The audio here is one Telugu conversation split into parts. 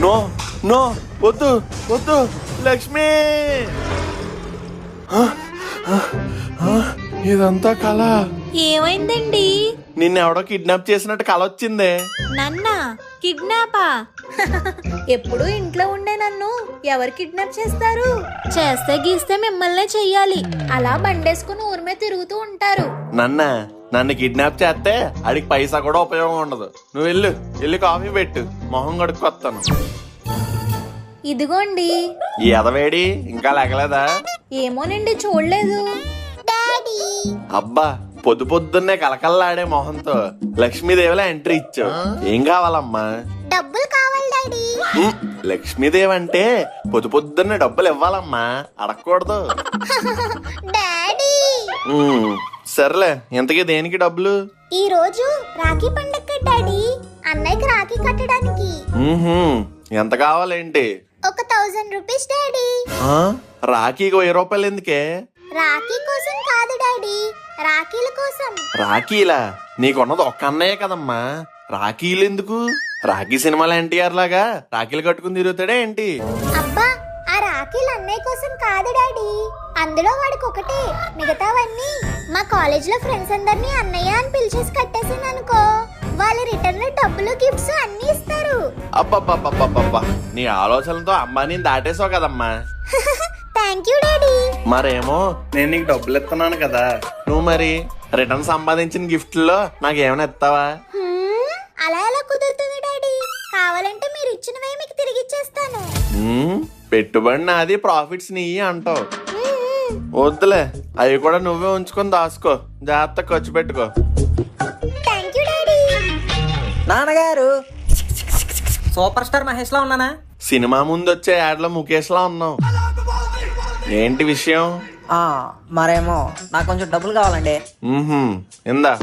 నో నో వద్దు వద్దు లక్ష్మి. ఇదంతా కళ. ఏమైందండి? నిన్నెవడో కిడ్నాప్ చేసినట్టు కళ వచ్చిందే. నన్నా కిడ్నాపా? ఎప్పుడు ఇంట్లో ఉండే నన్ను ఎవరు కిడ్నాప్ చేస్తారు? చేస్తే గీస్తే మిమ్మల్నే చెయ్యాలి. అలా బండేసుకుని ఊరిమే తిరుగుతూ ఉంటారు. నన్ను కిడ్నాప్ చేస్తే అడిగి పైసా కూడా ఉపయోగం ఉండదు. నువ్వు వెళ్ళి కాఫీ పెట్టు, మొహం కడుక్కొస్తాను. ఇదిగోండి. ఈ ఎదవేడి ఇంకా లేకలేదా? ఏమోనండి, చూడలేదు. అబ్బా పొద్దున్నే కలకల్లాడే మొహంతో లక్ష్మీదేవిలా ఎంట్రీ ఇచ్చావు. ఏం కావాలమ్మా? డబ్బులు కావాలి డాడీ. లక్ష్మీదేవి అంటే పొద్దున్నే డబ్బులు ఇవ్వాలమ్మా, అడగకూడదు. డాడీ సర్లే, ఇంతకీ దేనికి డబ్బులు? ఈ రోజు రాఖీ పండగ డాడీ, అన్నయ్యకి రాఖీ కట్టడానికి. ఎంత కావాలేంటి? 1000 రూపీస్ డాడీ. రాఖీకి 1000 రూపాయలు ఎందుకే? రాఖీ కోసం కాదు డాడీ, రాఖీల కోసం. రాఖీలా? నీకున్నది ఒక్క అన్నయ్య కదమ్మా, రాఖీలు ఎందుకు? రాఖీ సినిమాలో ఎన్టీఆర్ లాగా రాఖీలు కట్టుకుని తిరుగుతాడే ఏంటి? అబ్బా, ఆ రాఖీలు అన్నయ్య కోసం కాదు డాడీ, అందులో వాడికి ఒకటే, మిగతావన్నీ మా కాలేజ్ లో ఫ్రెండ్స్ అందరినీ అన్నయ్య అని పిలిచేసి కట్టేసాను అనుకో, వాళ్ళు రిటర్న్ లో డబ్బులు గిఫ్ట్స్ అన్ని ఇస్తారు. అబ్బబ్బబ్బబ్బబ్బా, నీ ఆలోచనలతో అమ్మాని దాటేసావు కదమ్మా. Thank you daddy. మరేమో నేను నీకు డబ్బులు ఇస్తున్నాను కదా, నువ్వు మరి రిటర్న్ సంపాదించిన గిఫ్ట్ లో నాకేమైనా ఇస్తావా? అలా ఎలా కుదురుతుంది డాడీ? కావాలంటే మీరు ఇచ్చినవే మీకు తిరిగి ఇచ్చేస్తాను. పెట్టుబడి నాది, ప్రాఫిట్స్ నీ అంటావు. వద్దులే, అవి కూడా నువ్వే ఉంచుకొని దాసుకో, జాగ్రత్త ఖర్చు పెట్టుకో. Thank you daddy. నాన్నగారు, సూపర్ స్టార్ మహేష్ లా ఉన్నానా? సినిమా ముందు వచ్చే యాడ్ లో ముఖేష్ లా ఉన్నావు. ఏంటి విషయం? మరేమో నాకు కొంచెం డబ్బులు కావాలండి. ఇందా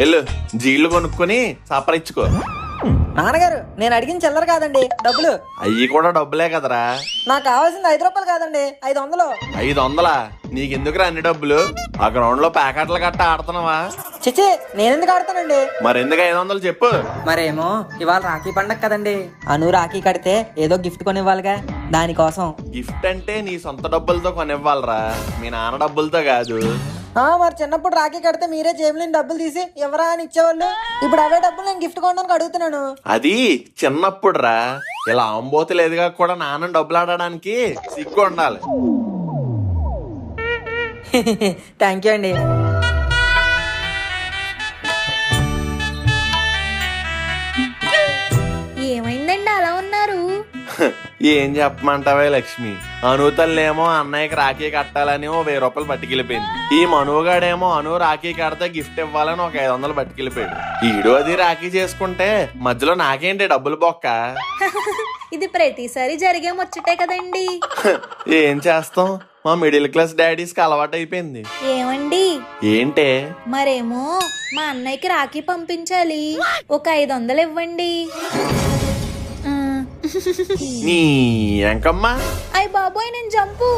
వెళ్ళు, జీళ్ళు కొనుక్కొని సపరిచ్చుకో. నాన్నగారు, నేను అడిగిన చిల్లర కాదండి, డబ్బులు. అయ్యి కూడా డబ్బులే కదరా. నాకు కావాల్సింది 5 రూపాయలు కాదండి, 500. 500? నీకెందుకురా అన్ని డబ్బులు? ఆ గ్రౌండ్ లో ప్యాకెట్లు గట్ట ఆడుతున్నావా? చిచ్చి, నేనెందుకు ఆడతానండి? మరెందుకు 500 చెప్పు. మరేమో ఇవాళ రాఖీ పండగ కదండి, అను రాఖీ కడితే ఏదో గిఫ్ట్ కొనివ్వాలిగా, దానికోసం. గిఫ్ట్ అంటే నీ సొంత డబ్బులతో కొనివ్వాలరా, మీ నాన్న డబ్బులతో కాదు. మరి చిన్నప్పుడు రాఖీ కడితే మీరే జేబులో డబ్బులు తీసి ఎవరా అని ఇచ్చేవాళ్ళు. ఇప్పుడు అవే డబ్బులు నేను గిఫ్ట్ కొనడానికి అడుగుతున్నాను. అది చిన్నప్పుడు రా, ఇలా ఆంబోతు లేదుగా కూడా నాన్న డబ్బులు ఆడడానికి సిగ్గు ఉండాలి. థ్యాంక్ యూ అండి. ఏమైందండి అలా ఉన్నారు? ఏం చెప్పమంటావే లక్ష్మి, అనుతల్లేమో అన్నయ్యకి రాఖీ కట్టాలని 1000 రూపాయలు పట్టుకెళ్ళిపోయింది. ఈ మనుగాడేమో అను రాఖీ కడితే గిఫ్ట్ ఇవ్వాలని 500 పట్టుకెళ్ళిపోయాడు. ఈడు అది రాఖీ చేసుకుంటే మధ్యలో నాకేంటి డబ్బులు బొక్క? ఇది ప్రతిసారి జరిగే ముచ్చటే కదండి. ఏం చేస్తాం, మా మిడిల్ క్లాస్ డాడీస్ కి అలవాటు అయిపోయింది. ఏమండి? ఏంటే? మరేమో మా అన్నయ్యకి రాఖీ పంపించాలి, ఒక 500 ఇవ్వండి. నీ ఎంకమ్మా? అయ్ బాబోయ్, నేను జంపు.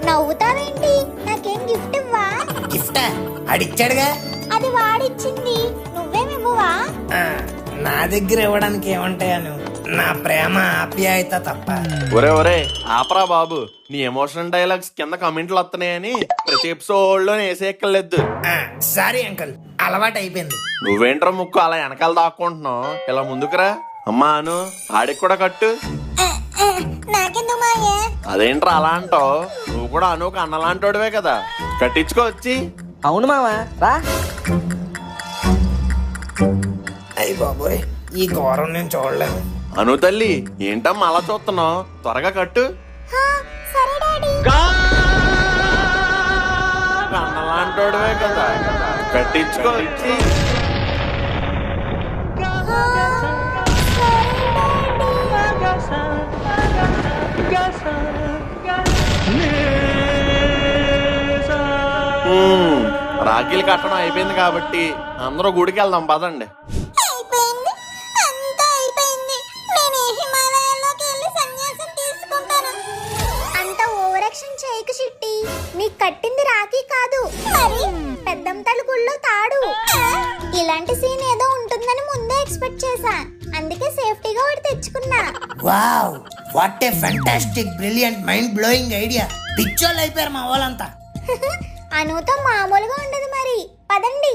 నవ్వుతావేంటి? నాకేం గిఫ్ట్ ఇవ్వా? గిఫ్టా? అడిచ్చాడుగా. అది వాడిచ్చింది, నువ్వేమివ్వవా? నా దగ్గర ఇవ్వడానికి ఏముంటాయను, నా ప్రేమ ఆప్యాయత తప్ప. ఒరే ఆపరా బాబు, నీ ఎమోషనల్ డైలాగ్స్ కింద కమెంట్లు వస్తున్నాయని ప్రతి ఎపిసోడ్ లో వేసేయక్కర్లేదు. సారీ అంకుల్, అలవాటు అయిపోయింది. నువ్వేంట్రా ముక్కు అలా వెనకాల దాక్కుంటున్నావు, ఇలా ముందుకురా. అమ్మా అను, ఆడికి కూడా కట్టు. నాకెందుకు మాయే? అదేంట్రా అలా అంటావు, నువ్వు కూడా అనుకు అన్నలాంటోడివే కదా, కట్టించుకోవచ్చి. అవును మావా, రా. అయ్య బాబోయ్, ఈ ఘోరం నేను చూడలేను. అను తల్లి, ఏంటమ్మా అలా చూస్తున్నావు, త్వరగా కట్టు. సరే డాడీ. అన్నలాంటోడివే కదా, కట్టించుకోవచ్చి. రాఖీలు కట్టడం అయిపోయింది కాబట్టి అందరూ గుడికి వెళ్దాం పదండి. అయిపోయింది, అంతా అయిపోయింది. నేను ఈ హిమాలయాల్లోకి వెళ్ళి సన్యాసం తీసుకుంటాను. అంత ఓవర్ యాక్షన్ చేయకు చిట్టి. నీకు కట్టింది రాఖీ కాదు, మరి పెద్దంతల గుళ్ళో తాడు. ఇలాంటి సీన్ ఏదో ఉంటుందని ముందే ఎక్స్పెక్ట్ చేశా, అందుకే సేఫ్టీగా ఒకటి తెచ్చుకున్నా. Wow, what a fantastic brilliant mind blowing idea. పిచ్చోళ్ళు అయిపోయారు మా వాళ్ళంతా. అనుతో మామూలుగా ఉండదు మరి. పదండి.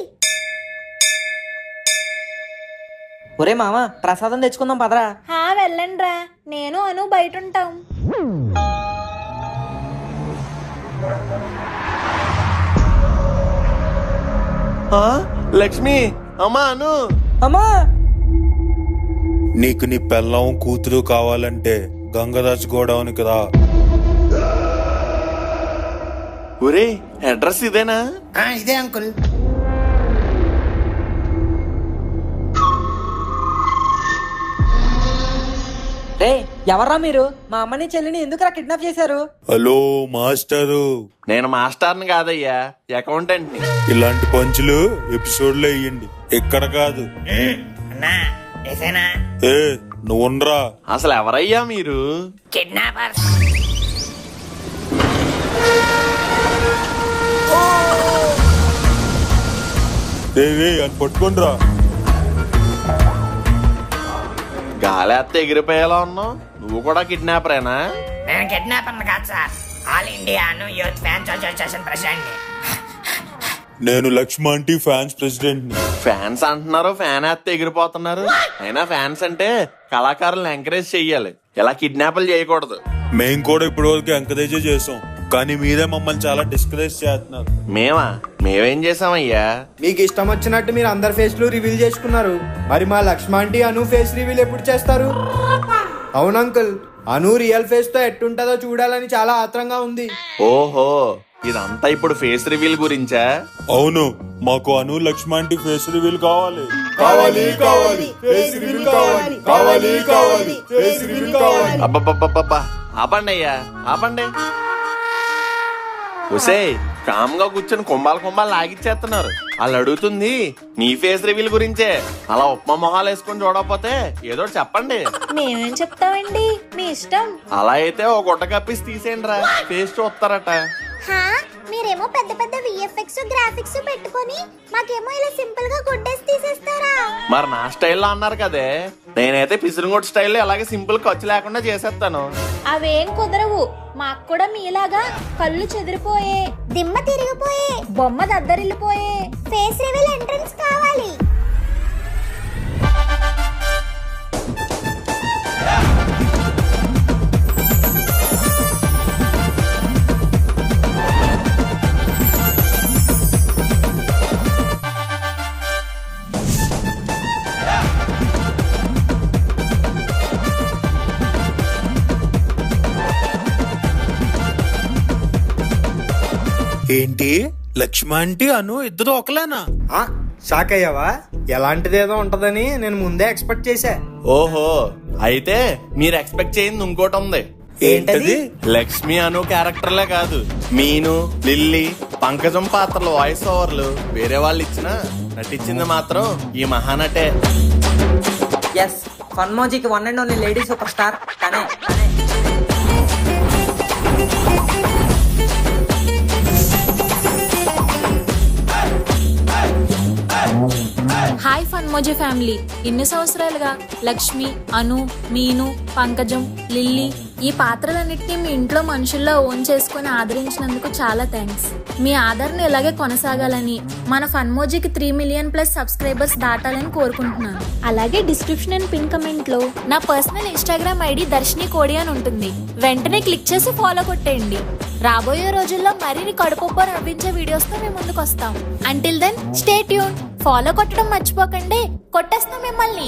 ఒరే మామ, ప్రసాదం తెచ్చుకుందాం పదరా. హా వెళ్ళండి రా, నేను అను బయట ఉంటాం. ఆ, లక్ష్మి, అమ్మా అను. అమ్మా, నీకు నీ పెళ్ళం కూతురు కావాలంటే గంగదాస్ గోడౌన్కి రా. ఒరే అడ్రస్ ఇదేనా? ఇదే అంకుల్. రే ఎవర్రా మీరు? మా అమ్మని చెల్లిని ఎందుకురా కిడ్నాప్ చేశారు? హలో మాస్టరు, నేను మాస్టర్ని కాదయ్యా, అకౌంటెంట్ని. ఇలాంటి పంచులు ఎపిసోడ్ లో వేయండి, ఇక్కడ కాదు. అన్నా ఏసేనా ఏ నువ్వుండ్రా. అసలు ఎవరయ్యా మీరు? కిడ్నాపర్స్. అని పట్టుకోండిరా. గాలేస్తే ఎగిరిపోయేలా ఉన్నావు. నువ్వు కూడా కిడ్నాపరేనా? నేను కిడ్నాపర్ కాదు సార్, ఆల్ ఇండియాను యూత్ ఫ్యాన్స్ అసోసియేషన్ ప్రెసిడెంట్. నేను లక్ష్మాంటి ఫ్యాన్స్ ప్రెసిడెంట్ ని. ఫ్యాన్స్ అంటున్నారు, ఫ్యాన్ వేస్తే ఎగిరిపోతున్నారు. అయినా ఫ్యాన్స్ అంటే కళాకారులను ఎంకరేజ్ చెయ్యాలి, ఇలా కిడ్నాపులు చేయకూడదు. మేం కూడా ఇప్పటి వరకు ఎంకరేజ్ చేసాం, కానీ మీరే మమ్మల్ని చాలా డిస్కరేజ్ చేస్తున్నారు. మేమేం చేసామయ్యా? మీకు ఇష్టం వచ్చినట్టు మీరు అందరి ఫేస్లు రివీల్ చేసుకున్నారు. మరి మా లక్ష్మాంటి అను ఫేస్ రివీల్ ఎప్పుడు చేస్తారు? అవును అంకుల్, అను రియల్ ఫేస్ తో ఎట్టుంటదో చూడాలని చాలా ఆత్రంగా ఉంది. ఓహో, ఇదంతా ఇప్పుడు ఫేస్ రివీల్ గురించా? అవును, మాకు అను లక్ష్మాంటి ఫేస్ రివీల్ కావాలి. అబ్బబ్బబ్బబ్బా, ఆపండి అయ్యా, ఆపండి. ఒసే, కామ్ గా కూర్చొని కుంభాలు లాగిచ్చేస్తున్నారు. వాళ్ళు అడుగుతుంది మీ ఫేస్ రివీల్ గురించే. అలా ఉప్మా మొహాలు వేసుకొని చూడకపోతే ఏదో చెప్పండి. మేమేం చెప్తామండి, మీ ఇష్టం. అలా అయితే ఓ గుట్ట కప్పిసి తీసేయండి రా, ఫేస్ చూస్తారట. హా, మీరేమో పెద్ద పెద్ద విఎఫ్ఎక్స్ గ్రాఫిక్స్ పెట్టుకొని మాకేమో ఇలా సింపుల్ గా గుడ్డేసి తీసేస్తారా? మరి నా స్టైల్లో అన్నారు కదే, నేనైతే పిసిరిగొట్టు స్టైల్లో అలాగే సింపుల్ ఖర్చు లేకుండా చేసేస్తాను. అవేం కుదరవు, మాకు కూడా మీలాగా కళ్ళు చెదిరిపోయే, దిమ్మ తిరిగిపోయే, బొమ్మ దద్దరిల్లిపోయే ఫేస్ రివీల్ ఎంట్రన్స్ కావాలి. ఏంటి, లక్ష్మాంటి అను ఇద్దరు ఒకలేనా? షాక్ అయ్యావా? ఎలాంటిదేదో ఉంటదని నేను ముందే ఎక్స్పెక్ట్ చేశా. ఓహో, అయితే మీరు ఎక్స్పెక్ట్ చేయింది ఇంకోటి ఉంది. ఏంటది? లక్ష్మి అను క్యారెక్టర్లే కాదు, మీను, లిల్లీ, పంకజం పాత్రలు వాయిస్ ఓవర్లు వేరే వాళ్ళు ఇచ్చినా నటించింది మాత్రం ఈ మహానటే. ఎస్, ఫన్మోజీకి one and only lady super star తనే. Hi Funmoji family. ఇన్ని సంవత్సరాలుగా లక్ష్మి, అను, మీను, పంకజం, లిల్లీ ఈ పాత్రలన్నిటినీ మీ ఇంట్లో మనుషుల్లో ఓన్ చేసుకుని ఆదరించినందుకు చాలా థ్యాంక్స్. మీ ఆదరణ ఇలాగే కొనసాగాలని, మన ఫన్మోజీకి 3 మిలియన్ ప్లస్ సబ్స్క్రైబర్స్ దాటాలని కోరుకుంటున్నాను. అలాగే డిస్క్రిప్షన్ అండ్ పిన్ కమెంట్ లో నా పర్సనల్ ఇన్స్టాగ్రామ్ ఐడి దర్శిని కోడి అని ఉంటుంది. వెంటనే క్లిక్ చేసి ఫాలో కొట్టేయండి. రాబోయే రోజుల్లో మరిన్ని కడుపుబ్బ నవ్వించే వీడియోస్ తో మేము ముందుకు వస్తాం. Until then stay tune. Follow కొట్టడం మర్చిపోకండి, కొట్టేస్తాం మిమ్మల్ని.